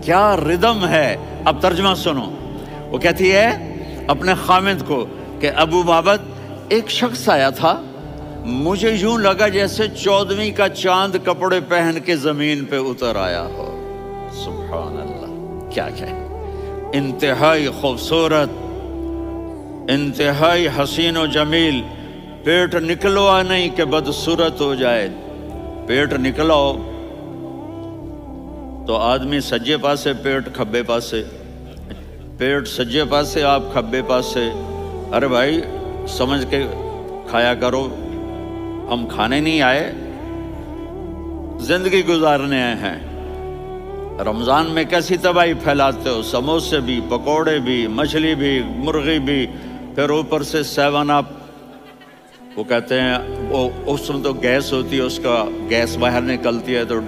کیا ردم ہے. اب ترجمہ سنو. وہ کہتی ہے اپنے خامد کو کہ ابو بابت ایک شخص آیا تھا، مجھے یوں لگا جیسے 14ویں کا چاند کپڑے پہن کے زمین پہ اتر آیا ہو. سبحان اللہ. کیا انتہائی خوبصورت، انتہائی حسین و جمیل. پیٹ نکلوا نہیں کہ بدصورت ہو جائے. پیٹ نکلاؤ تو آدمی سجے پاسے پیٹ کھبے پاسے، پیٹ سجے پاسے آپ کھبے پاسے. ارے بھائی سمجھ کے کھایا کرو، ہم کھانے نہیں آئے، زندگی گزارنے آئے ہیں. رمضان میں کیسی تباہی پھیلاتے ہو، سموسے بھی، پکوڑے بھی، مچھلی بھی، مرغی بھی، پھر اوپر سے 7 اپ. وہ کہتے ہیں وہ اس میں تو گیس ہوتی ہے، اس کا گیس باہر نکلتی ہے تو